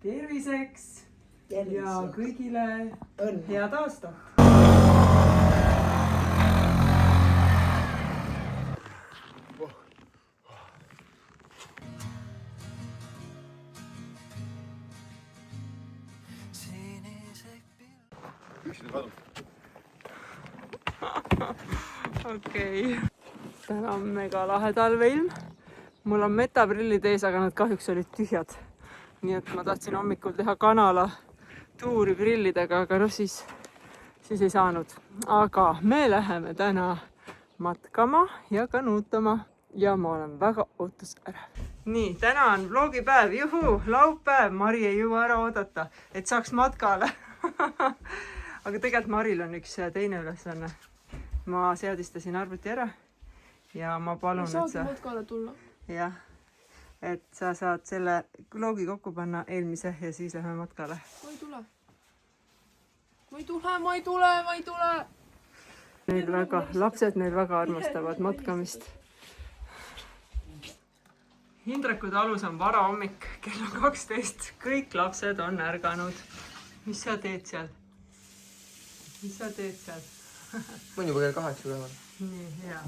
terviseks ja kõigile head aastat! Okei. Täna on mega lahe talveilm. Mul on metaprillid ees, aga nad kahjuks olid tühjad. Nii et ma tahtsin hommikul teha kanala tuuri prillidega, aga noh siis ei saanud. Aga me läheme täna matkama ja kanuutama ja ma olen väga ootusärev. Nii, täna on vlogipäev, juhu, laupäev. Mari ei jõua ära oodata, et saaks matkale. Aga tegelikult Maril on üks teine ülesanne. Ma seadistasin arvuti ära ja ma palun, et sa... matkale tulla. Jah, et sa saad selle vlogi kokku panna eelmise ja siis läheme matkale. Ma ei tule. Ma ei tule. Lapsed neil väga armastavad matkamist. Hindreku talus on varahommik, kell on 12. Kõik lapsed on ärganud. Mis sa teed seal? Ma on juba kell 8 päeval. Nii, hea.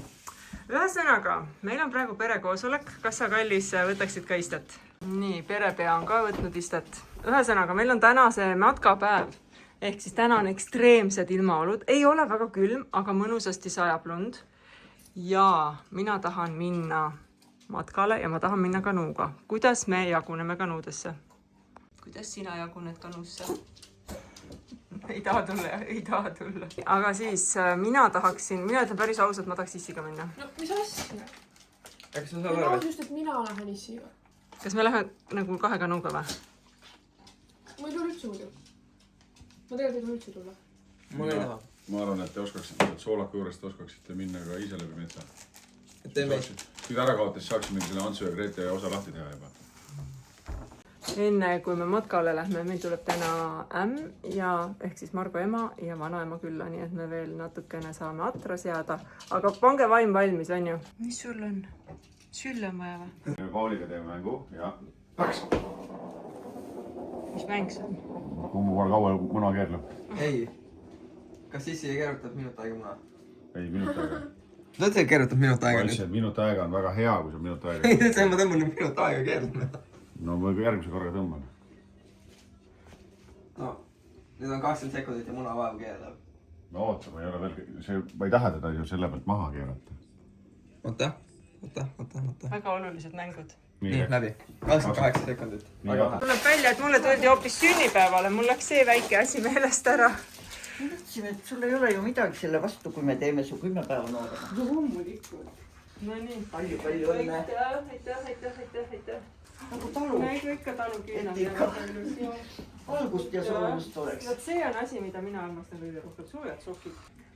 Ühesõnaga, meil on praegu perekoosolek. Kas sa, kallis, võtaksid ka istet? Nii, perepea on ka võtnud istet. Ühesõnaga, meil on täna see matkapäev. Ehk siis täna on ekstreemsed ilmaolud. Ei ole väga külm, aga mõnusasti sajab lund. Ja mina tahan minna matkale ja ma tahan minna kanuuga. Kuidas me jaguneme kanuudesse? Kuidas sina jaguned kanuusse? Ei taha tulla. Aga siis mina ütlen päris ausalt, ma tahaks issiga minna. No, mis asja? Kas sa Ma arvan just, et mina lähen issiga. Kas me läheme nagu 2 kanuuga või? Ma ei tule üldse muidu. Ma tegelikult ei tule üldse tulla. Ma ei taha. Ma arvan, et te oskaksite, soolaka juurest oskaksite minna ka ise läbi metsa. Kui ta ära kaotas, saaksime selle Antsu ja Grete osa lahti teha juba. Enne kui me matkale lähme, meil tuleb täna ehk siis Margo ema ja vanaema külla, nii et me veel natukene saame atra seada. Aga pange vaim valmis, on ju? Mis sul on? Sülle on vaja või? Pauliga teeme mängu ja läks. Mis mäng see on? Kumbu paar kaua muna keerleb? Ei. Kas sissi keerutab minut aega muna? Ei, minut aega. Sa ütlesid, et keerutab minut aega nüüd? Minut aega on väga hea, kui see minut aega. Ei, nüüd ma tõmban minut aega keerlema. No ma järgmise korraga tõmban. No, nüüd on 20 sekundit ja muna vaev keerleb. No oota, ma ei taha teda ju selle pealt maha keerata. Oota. Väga olulised mängud. Nii, läbi. 28 sekundit. Tuleb välja, et mulle tuldi hoopis sünnipäevale. Mul läks see väike asi meelest ära. Me mõtlesime, et sul ei ole ju midagi selle vastu, kui me teeme su 10 päeva noorema. Loomulikult. No nii. Palju õnne. Aitäh. Nagu talu. Näigu ikka talu kiirendada. Algust ja soojust oleks. See on asi, mida mina armastan kõige rohkem. Soojad sokid.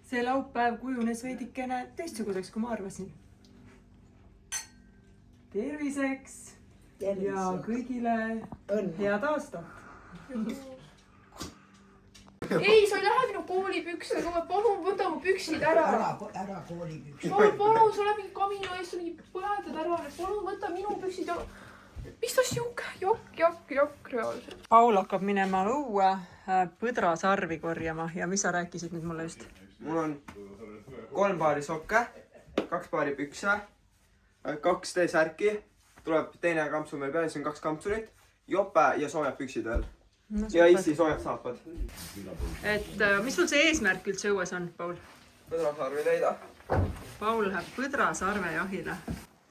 See laupäev kujunes veidikene teistsuguseks, kui ma arvasin. Terviseks ja kõigile head aastat. Ei, sa ei lähe minu koolipüksidega. Palun, võta mu püksid ära. Ära koolipüksid. Palun, sa oled mingi kamina ees, sa mingi põletad ära. Palun, võta minu püksid ja... Mis ta siuke? Jokk reaalselt. Paul hakkab minema õue põdrasarvi korjama ja mis sa rääkisid nüüd mulle just? Mul on 3 paari sokke, 2 paari pükse, 2 T-särki, tuleb teine kampsu meil peale, siis on 2 kampsurit, jope ja soojad püksid veel. No, ja issi soojad saapad. Et mis sul see eesmärk üldse õues on, Paul? Põdrasarvi leida. Paul läheb põdrasarve jahile.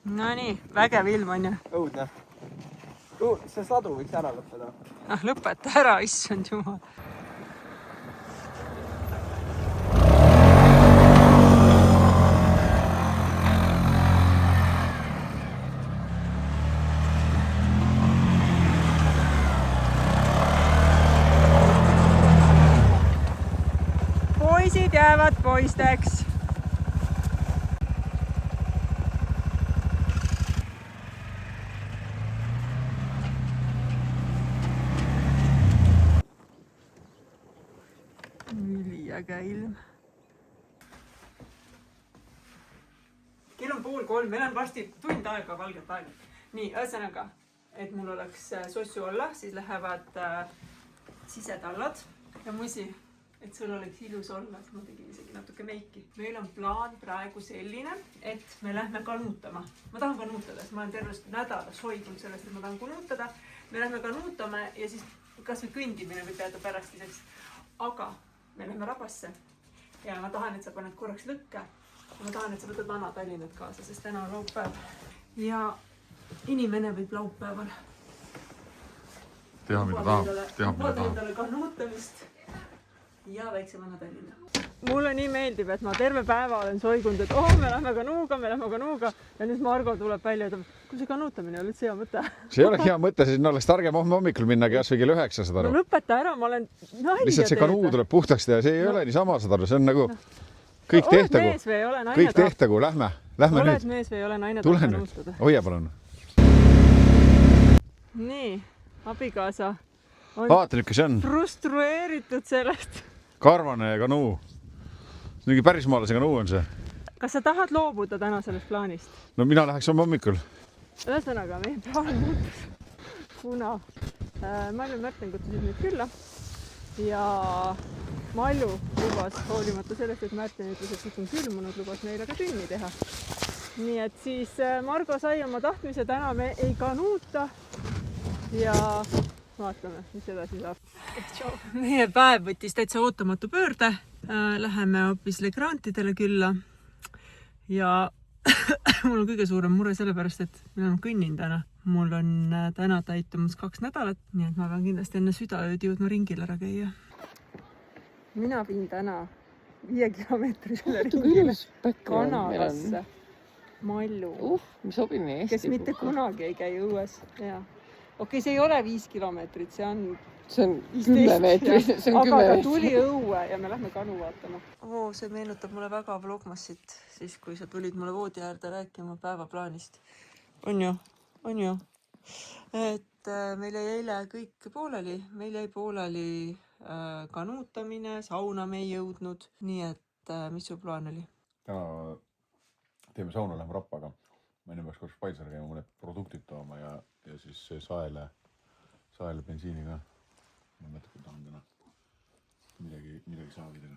No nii, vägev ilm on ju. Õudne. See sadu võiks ära lõppeda. Lõpeta ära, issand jumal. Poisid jäävad poisteks. Üliäge ilm. Kell on 2:30, meil on varsti tund aega valget aega. Nii, ühesõnaga, et mul oleks sossu olla, siis lähevad sisetallad ja musi, et sul oleks ilus olla, siis ma tegin isegi natuke meiki. Meil on plaan praegu selline, et me lähme kanuutama. Ma tahan kanuutada, sest ma olen tervest nädalas hoidnud sellest, et ma tahan kanuutada. Me lähme kanuutama ja siis kas või kõndimine võib jääda pärastiseks. Aga me lähme Rabasse ja ma tahan, et sa paned korraks lõkke. Ja ma tahan, et sa võtad vana Tallinnat kaasa, sest täna on laupäev. Ja inimene võib laupäeval teha mida tahab, teha mida tahab. Endale kanuutamist ja väikse vana Tallinna. Mulle nii meeldib, et ma terve päeva olen soigunud, et me lähme kanuuga ja nüüd Margo tuleb välja ja ütleb, kui see kanuutamine oli üldse hea mõte. See ei ole hea mõte, siis oleks targem homme hommikul minna kas või kell 9, saad aru. No lõpeta ära, ma olen nalja lihtsalt see kanuu tuleb puhtaks teha, see ei ole niisama, saad aru, see on nagu kõik tehtagu. Oled mees või ei ole naine? Kõik tehtagu, lähme oled nüüd. Mees või ei ole naine? Tule nüüd, hoia palun. Nii, abikaasa on vaata nüüd, kes see on. Frustreeritud sellest. Karvane kanuu. Mingi pärismaalase kanuu on see. Kas sa tahad loobuda täna sellest plaanist? No mina läheks homme hommikul. Ühesõnaga, meie plaan muutus, kuna Malju Märten kutsusid meid külla ja Malju lubas, hoolimata sellest, et Märten ütles, et kõik on külmunud, lubas meile ka tünni teha. Nii et siis Margo sai oma tahtmise, täna me ei kanuuta ja vaatame, mis edasi saab. Meie päev võttis täitsa ootamatu pöörde. Läheme hoopis Legrantidele külla ja mul on kõige suurem mure sellepärast, et mina kõnnin täna. Mul on täna täitumus 2 nädalat, nii et ma pean kindlasti enne südaööd jõudma ringil ära käia. Mina viin täna 5-kilomeetrisele ringile Kanalasse Malju, kes mitte kunagi ei käi õues. Okei, see ei ole 5 kilomeetrit, see on 10 meetrit, see on 10 meetrit. Aga ta tuli õue ja me lähme kanu vaatama. See meenutab mulle väga vlogmassit, siis kui sa tulid mulle voodi äärde rääkima päevaplaanist. On ju. Et meil jäi eile kõik pooleli. Meil jäi pooleli kanuutamine, sauna me ei jõudnud. Nii et mis su plaan oli? Täna teeme sauna, lähme Rappaga. Ma enne peaks korraks Paisar käima mõned produktid tooma ja siis saele bensiini ka. Ma mõtlen, kui tahan täna midagi saagida.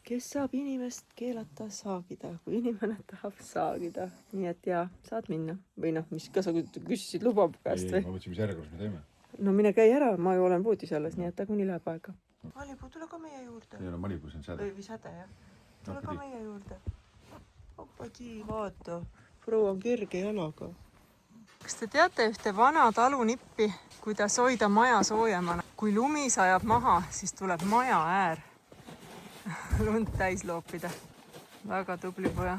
Kes saab inimest keelata saagida, kui inimene tahab saagida? Nii et jaa, saad minna. Või kas sa küsisid luba käest või? Ma mõtlesin, mis järjekorras me teeme. No mine käi ära, ma ju olen voodis alles, nii et kuni läheb aega. Malibu, tule ka meie juurde. Ei ole Malibu, see on säde. Või säde, jah. Tule ka meie juurde. Opadi, vaata. Proua on kerge jalaga. Kas te teate ühte vana talunippi, kuidas hoida maja soojemana? Kui lumi sajab maha, siis tuleb maja äär lund täis loopida. Väga tubli poja.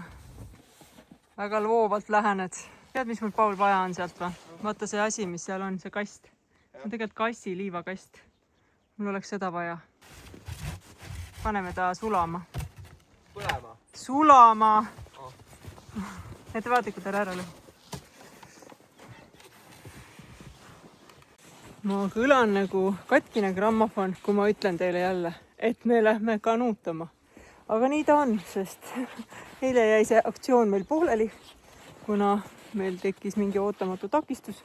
Väga loovalt lähened. Tead, mis mul, Paul, vaja on sealt või? Vaata see asi, mis seal on, see kast. See on tegelikult kassi liivakast. Mul oleks seda vaja. Paneme ta sulama. Põlema? Sulama! Ettevaatlikult ära lõhu. Ma kõlan nagu katkine grammofon, kui ma ütlen teile jälle, et me lähme kanuutama. Aga nii ta on, sest eile jäi see aktsioon meil pooleli, kuna meil tekkis mingi ootamatu takistus,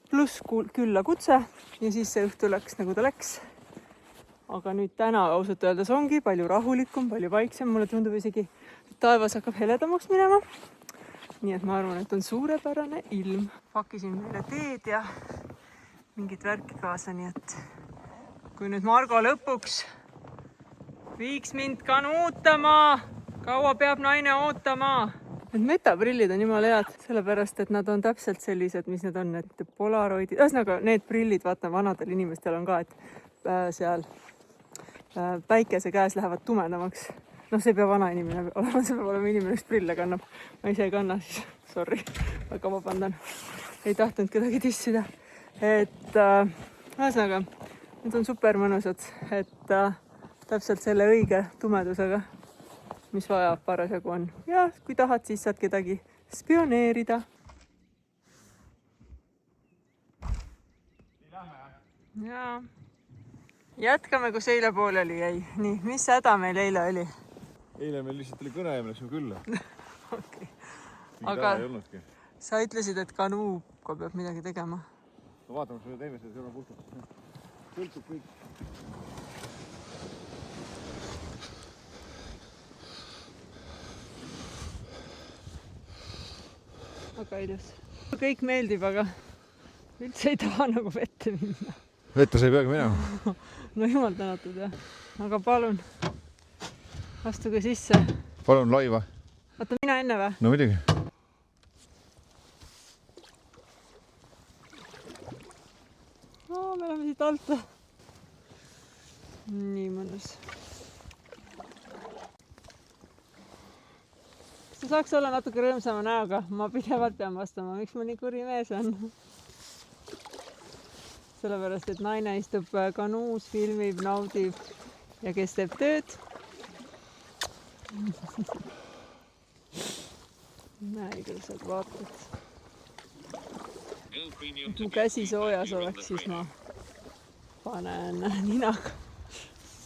pluss külla kutse ja siis see õhtu läks nagu ta läks. Aga nüüd täna ausalt öeldes ongi palju rahulikum, palju vaiksem. Mulle tundub isegi, et taevas hakkab heledamaks minema. Nii et ma arvan, et on suurepärane ilm. Pakkisin meile teed ja mingit värki kaasa, nii et kui nüüd Margo lõpuks viiks mind kanuutama, kaua peab naine ootama. Need metaprillid on jumala head, sellepärast, et nad on täpselt sellised, mis need on, et polaroidid. Ühesõnaga, need prillid, vaata, vanadel inimestel on ka, et seal päikese käes lähevad tumedamaks. See ei pea vana inimene olema, see peab olema inimene, kes prille kannab. Ma ise ei kanna, siis sorry, väga vabandan. Ei tahtnud kedagi tissida. Et ühesõnaga, need on super mõnusad, et täpselt selle õige tumedusega, mis vaja parasjagu on. Ja kui tahad, siis saad kedagi spioneerida. Ja jätkame, kus eile pooleli jäi. Nii, mis häda meil eile oli? Eile meil lihtsalt oli kõne ja me läksime külla. Okay. Aga sa ütlesid, et kanuuga peab midagi tegema. vaatame, kas me teeme seda sõna puhtalt. Sõltub kõik. Väga ilus. Kõik meeldib, aga üldse ei taha nagu vette minna. Vette sa ei peagi minema. No jumal tänatud jah. Aga palun, astuge sisse. Palun laiva. Oota, mina enne või? No muidugi. Me oleme siit alt. Nii mõnus. Kas ta saaks olla natuke rõõmsama näoga? Ma pidevalt pean vastama, miks ma nii kuri mees on. Sellepärast, et naine istub kanuus, filmib, naudib ja kes teeb tööd. Näe, küll saad vaatad. Mu käsi soojas oleks, siis ma panen ninaga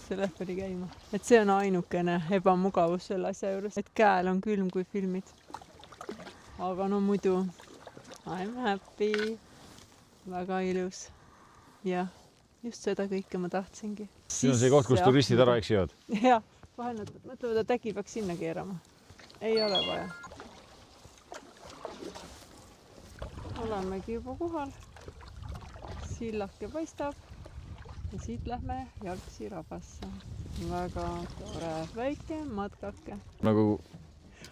telefoni käima. Et see on ainukene ebamugavus selle asja juures, et käel on külm, kui filmid. Aga no muidu I'm happy. Väga ilus. Ja just seda kõike ma tahtsingi. Siin on see koht, kus turistid ära eksivad. Jah, vahel nad mõtlevad, et äkki peaks sinna keerama. Ei ole vaja. Olemegi juba kohal. Sillake paistab ja siit lähme jalgsi rabasse. Väga tore väike matkake. Nagu...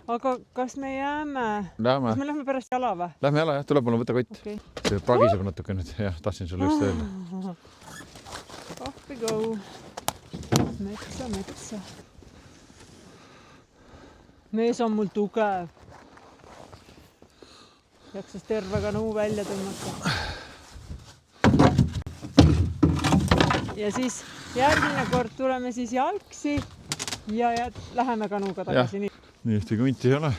Aga kas me jääme? Lähme. Kas me lähme pärast jala või? Lähme jala, jah. Tule palun, võta kott. Okay. See pragiseb natuke nüüd. Jah, tahtsin sulle just öelda. Off we go. Metsa. Mees on mul tugev. Jaksas terve kanuu välja tõmmata. Ja siis järgmine kord tuleme siis jalgsi ja läheme kanuga tagasi. Nii ühtegi hunti ei ole.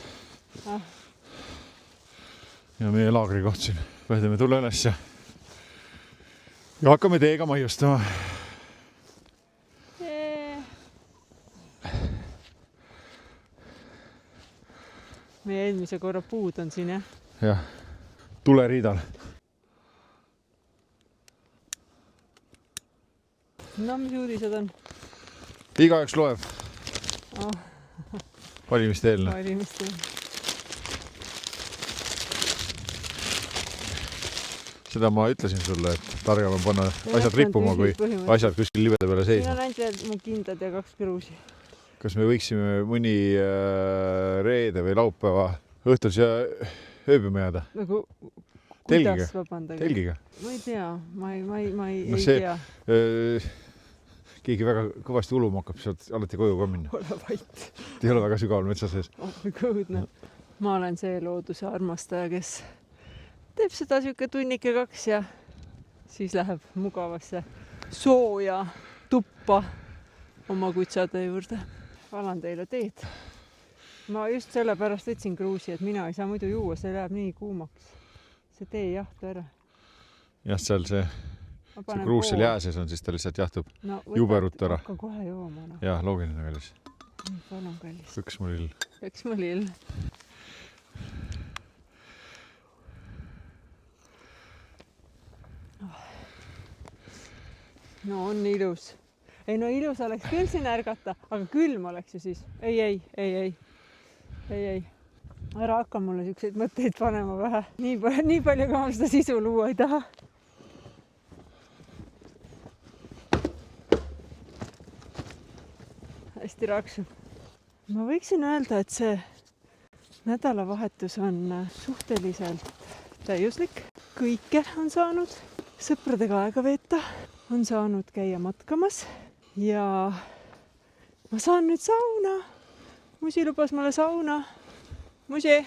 Ja meie laagri koht siin. Võhdame tule üles ja hakkame teega maiustama. Meie eelmise korra puud on siin, jah? Jah, tuleriidal. No, mis uudised on? Igaüks loeb. Valimiste eelne. Seda ma ütlesin sulle, et targam on panna asjad rippuma, kui asjad kuskil libede peale seisma. Siin on ainult veel mu kindad ja 2 kruusi. Kas me võiksime mõni reede või laupäeva õhtul siia ööbima jääda? Nagu, kuidas vabandage? Telgiga. Ma ei tea, ma ei tea. Keegi väga kõvasti uluma hakkab, saad alati koju ka minna. Ole vait. Ei ole väga sügaval metsa sees. Kõudne. Ma olen see looduse armastaja, kes teeb seda siuke tunnike 2 ja siis läheb mugavasse sooja tuppa oma kutsade juurde. Valan teile teed. Ma just sellepärast võtsin kruusi, et mina ei saa muidu juua, see läheb nii kuumaks. See tee jahtu ära. Jah, seal see kruus seal jää sees on, siis ta lihtsalt jahtub juberut ära. Hakka kohe jooma. Jah, loogiline kallis. Palun kallis. Üks mu lill. No on ilus. Ei no ilus oleks küll siin ärgata, aga külm oleks ju siis. Ei. Ära hakka mulle siukseid mõtteid panema vähe. Nii palju ka ma seda sisu luua ei taha. Hästi raksub. Ma võiksin öelda, et see nädalavahetus on suhteliselt täiuslik. Kõike on saanud sõpradega aega veeta. On saanud käia matkamas ja ma saan nüüd sauna. Musi lubas mulle sauna. Musi!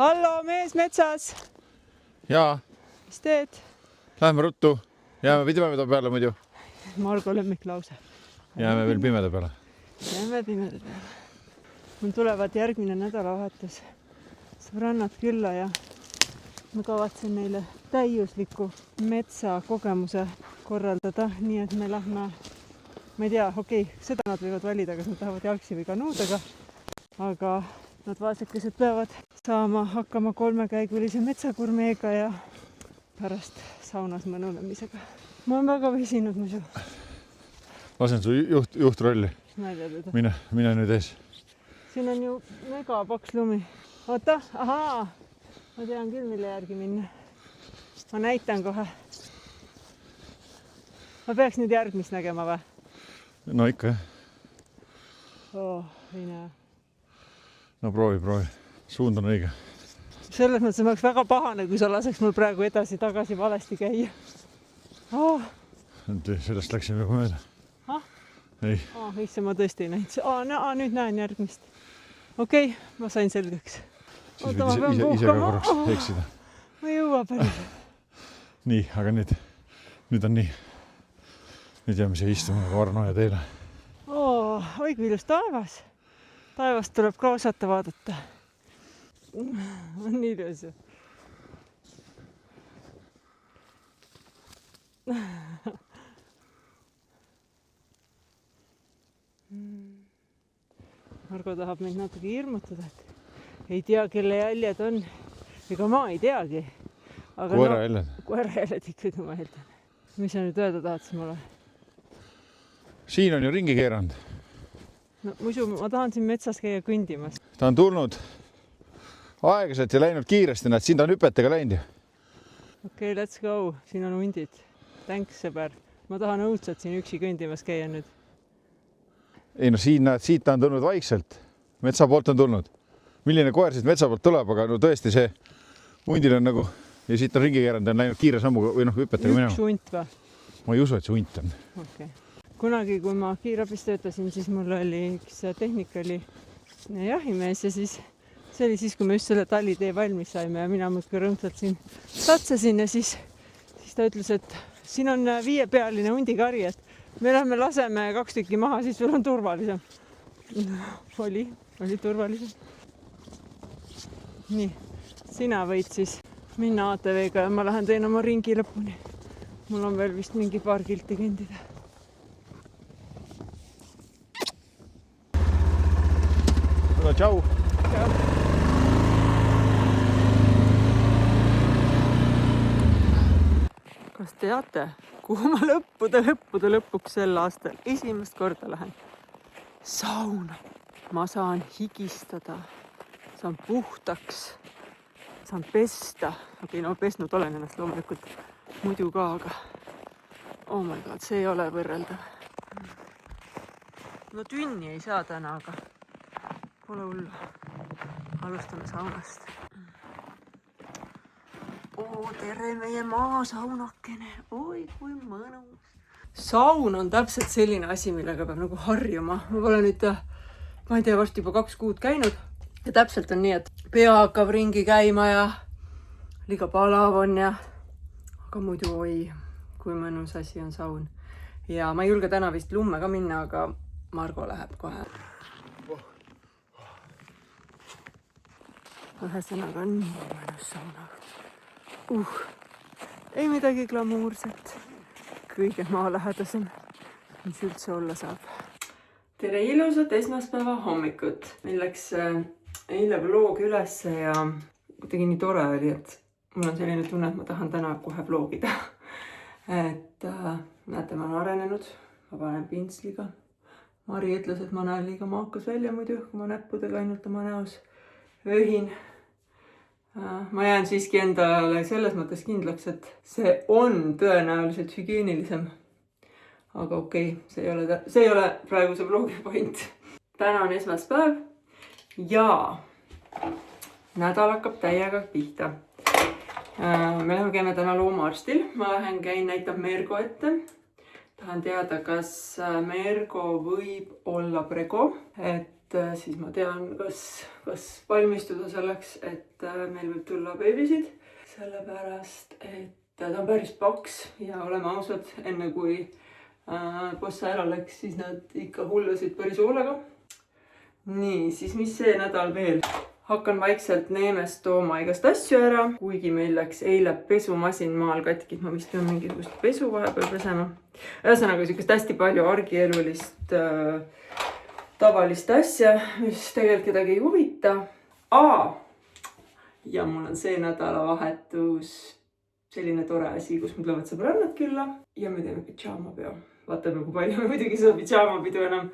Hallo, mees metsas! Jaa. Mis teed? Läheme ruttu. Jääme pimeda peale muidu. Margo lemmiklause. Jääme veel pimeda peale. Mul tulevad järgmine nädalavahetus sõbrannad külla ja ma kavatsen neile täiusliku metsakogemuse korraldada, nii et me lähme, ma ei tea, seda nad võivad valida, kas nad tahavad jalgsi või kanuudega, aga nad vaesekesed peavad saama hakkama 3-käigulise metsagurmeega ja pärast saunas mõnunemisega. Ma olen väga väsinud muidu. Lasen su juhtrolli. Ma ei tea teda. Mine nüüd ees. Siin on ju mega paks lumi. Oota, ahaa. Ma tean küll, mille järgi minna. Ma näitan kohe. Ma peaks nüüd järgmist nägema või? No ikka jah. Ei näe. No proovi. Suund on õige. Selles mõttes ma oleks väga pahane, kui sa laseks mul praegu edasi-tagasi valesti käia. Sellest läksime juba mööda. Ei. Isse ma tõesti ei näinud. Nüüd näen järgmist. Okei, ma sain selgeks. Siis võid ise ka korraks eksida. Ma ei jõua päris. Nii, aga nüüd on nii. Nüüd jääme siia istuma Varno ja teile. Oi kui ilus taevas. Taevast tuleb ka osata vaadata. On nii ilus ju. Margo tahab mind natuke hirmutada, et ei tea, kelle jäljed on. Ega ma ei teagi. Koera jäljed. Koera jäljed ikkagi ma eeldan. Mis sa nüüd öelda tahtsid mulle? Siin on ju ringi keeranud. No muidu ma tahan siin metsas käia kõndimas. Ta on tulnud aeglaselt ja läinud kiiresti, näed, siin ta on hüpetega läinud. Okei, let's go. Siin on hundid. Thanks, sõber. Ma tahan õudselt siin üksi kõndimas käia nüüd. Ei no siin näed, siit ta on tulnud vaikselt. Metsa poolt on tulnud. Milline koer siit metsa poolt tuleb, aga no tõesti see hundil on nagu ja siit on ringi keeranud, on läinud kiire sammuga või hüpetega minema. Üks hunt või? Ma ei usu, et see hunt on. Okay. Kunagi, kui ma kiirabis töötasin, siis mul oli üks tehnik oli jahimees ja siis see oli siis, kui me just selle talitee valmis saime ja mina muudkui rõõmsalt siin satsasin ja siis ta ütles, et siin on 5-pealine hundikari, et me lähme laseme 2 tükki maha, siis sul on turvalisem. Oli turvalisem. Nii, sina võid siis minna ATV-ga ja ma lähen teen oma ringi lõpuni. Mul on veel vist mingi paar kilti kõndida. Tšau! Kas teate, kuhu ma lõppude lõpuks sel aastal esimest korda lähen? Sauna. Ma saan higistada, saan puhtaks, saan pesta. Okei, no pesnud olen ennast loomulikult muidu ka, aga oh my god, see ei ole võrreldav. No tünni ei saa täna, aga pole hullu. Alustame saunast. Tere meie maasaunakene. Oi, kui mõnus. Saun on täpselt selline asi, millega peab nagu harjuma. Ma pole nüüd, ma ei tea, varsti juba 2 kuud käinud. Ja täpselt on nii, et pea hakkab ringi käima ja liiga palav on ja aga muidu oi, kui mõnus asi on saun. Ja ma ei julge täna vist lumme ka minna, aga Margo läheb kohe. Ühesõnaga on nii mõnus sauna. Ei midagi glamuurset. Kõige maalähedasem, mis üldse olla saab. Tere ilusat esmaspäeva hommikut. Meil läks eile vlog üles ja kuidagi nii tore oli, et mul on selline tunne, et ma tahan täna kohe vlogida. Et näete, ma olen arenenud. Ma panen pintsliga. Mari ütles, et ma näen liiga maakas välja muidu, kui ma näppudega ainult oma näos öhin. Ma jään siiski endale selles mõttes kindlaks, et see on tõenäoliselt hügieenilisem. Aga okei, see ei ole praeguse vlogi point. Täna on esmaspäev ja nädal hakkab täiega pihta. Me käime täna loomaarstil. Ma lähen käin näitab Mergo ette. Tahan teada, kas Mergo võib olla prego, et siis ma tean, kas valmistuda selleks, et meil võib tulla beebisid. Sellepärast, et ta on päris paks ja oleme ausad, enne kui bossa ära läks, siis nad ikka hullasid päris hoolega. Nii, siis mis see nädal veel? Hakkan vaikselt Neemest tooma igast asju ära, kuigi meil läks eile pesumasin maal katki. Ma vist pean mingisugust pesu vahepeal pesema. Ühesõnaga, sükest hästi palju argielulist tavalist asja, mis tegelikult kedagi ei huvita. Ja mul on see nädalavahetus selline tore asi, kus me tulevad sõbrannad külla ja me teeme pidžaamapeo. Vaatame, kui palju me muidugi seda pidžaamapidu enam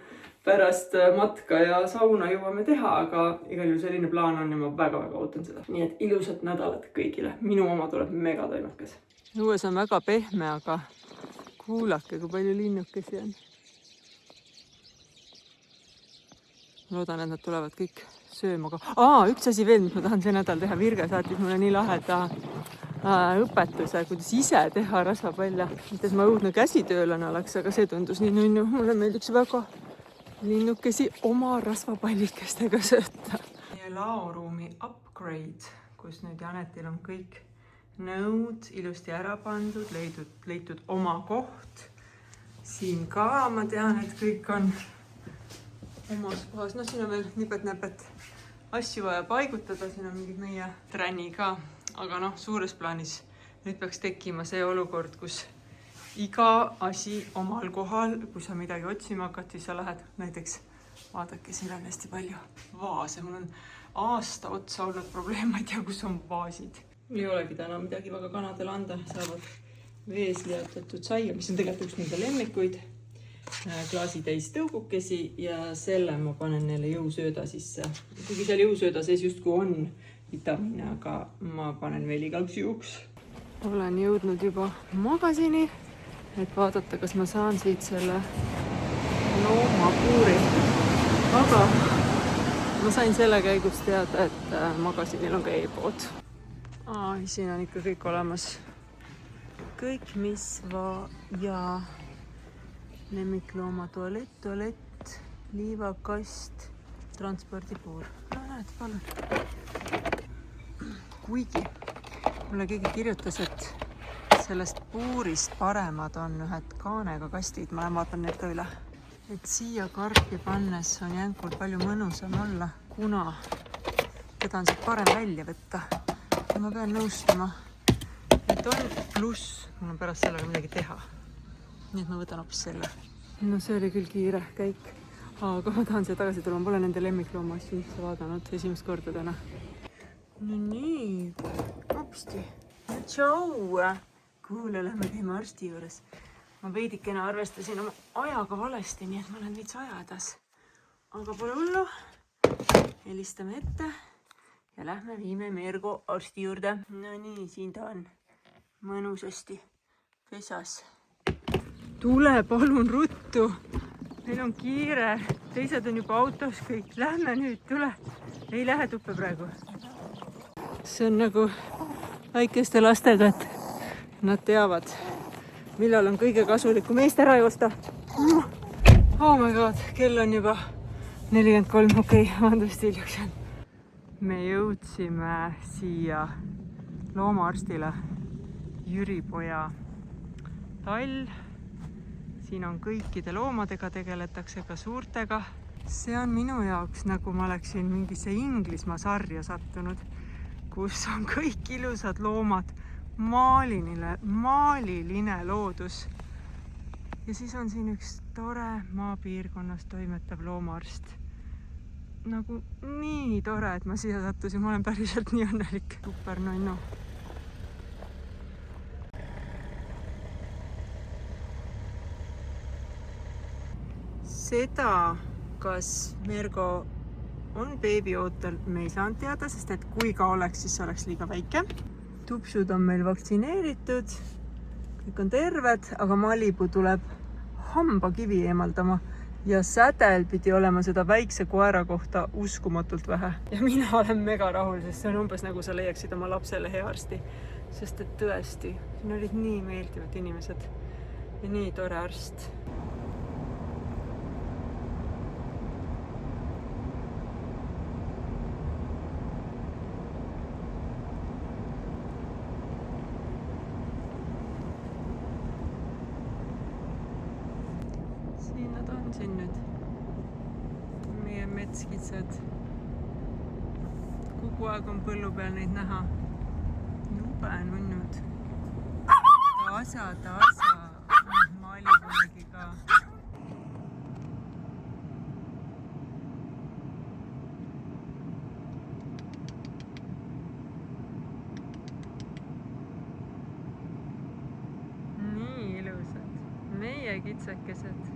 pärast matka ja sauna jõuame teha, aga igal juhul selline plaan on ja ma väga-väga ootan seda. Nii et ilusat nädalat kõigile. Minu oma tuleb mega toimekas. Õues on väga pehme, aga kuulake, kui palju linnukesi on. Loodan, et nad tulevad kõik sööma ka. Üks asi veel, mis ma tahan see nädal teha. Virge saatis mulle nii laheda õpetuse, kuidas ise teha rasvapalja. Mites ma õudne käsitöölane oleks, aga see tundus nii nunnu. Mulle meeldiks väga linnukesi oma rasvapallikestega sööta. Ja laoruumi upgrade, kus nüüd Janetil on kõik nõud ilusti ära pandud, leitud oma koht. Siin ka ma tean, et kõik on omas kohas. No siin on veel nipet-näpet asju vaja paigutada. Siin on mingid meie tränni ka. Aga suures plaanis nüüd peaks tekkima see olukord, kus iga asi omal kohal, kui sa midagi otsima hakkad, siis sa lähed näiteks, vaadake, siin on hästi palju vaase. Mul on aasta otsa olnud probleem, ma ei tea, kus on vaasid. Ei olegi täna midagi väga kanadele anda. Saavad vees liatatud saia, mis on tegelikult üks nende lemmikuid. Klaasitäis tõugukesi ja selle ma panen neile jõusööda sisse. Kuigi seal jõusööda sees justkui on vitamiine, aga ma panen veel igaks juhuks. Olen jõudnud juba magasini, et vaadata, kas ma saan siit selle loomapuuri. Aga ma sain selle käigus teada, et magasinil on ka e-pood. Siin on ikka kõik olemas. Kõik, mis ja lemmiklooma tualett, liivakast, transpordipuur. Näed, palun. Kuigi mulle keegi kirjutas, et sellest puurist paremad on ühed kaanega kastid. Ma vaatan need ka üle. Et siia karpi pannes on jänkul palju mõnusam olla, kuna teda on siit parem välja võtta. Ja ma pean nõustuma, et on pluss, mul on pärast sellega midagi teha. Nii et ma võtan hoopis selle. No see oli küll kiire käik, aga ma tahan siia tagasi tulla. Ma pole nende lemmiklooma asju üldse vaadanud esimest korda täna. No nii, hopsti. Tšau! Kuule, lähme käime arsti juures. Ma veidikene arvestasin oma ajaga valesti, nii et ma olen veits ajahädas. Aga pole hullu. Helistame ette ja lähme viime Mergo arsti juurde. No nii, siin ta on. Mõnusasti pesas. Tule palun ruttu. Meil on kiire. Teised on juba autos kõik. Lähme nüüd, tule. Ei lähe tuppe praegu. See on nagu väikeste lastega, et nad teavad, millal on kõige kasulikum eest ära joosta. Oh my god, kell on juba 43, okei, vandust hiljaks on. Me jõudsime siia loomaarstile Jüripoja tall. Siin on kõikide loomadega tegeletakse, ka suurtega. See on minu jaoks, nagu ma oleksin mingisse Inglismaa sarja sattunud, kus on kõik ilusad loomad, maaliline loodus. Ja siis on siin üks tore maapiirkonnas toimetav loomaarst. Nagu nii tore, et ma siia sattusin, ma olen päriselt nii õnnelik. Super nonno. Seda, kas Mergo on beebiootel, me ei saanud teada, sest et kui ka oleks, siis oleks liiga väike. Tupsud on meil vaktsineeritud, kõik on terved, aga Malibu tuleb hambakivi eemaldama ja sädel pidi olema seda väikse koera kohta uskumatult vähe. Ja mina olen mega rahul, sest see on umbes nagu sa leiaksid oma lapsele hea arsti. Sest et tõesti, siin olid nii meeldivad inimesed ja nii tore arst. Siin nüüd meie metskitsed. Kogu aeg on põllu peal neid näha. Jube nunnud. Tasa. Ma oli kunagi ka. meie kitsekesed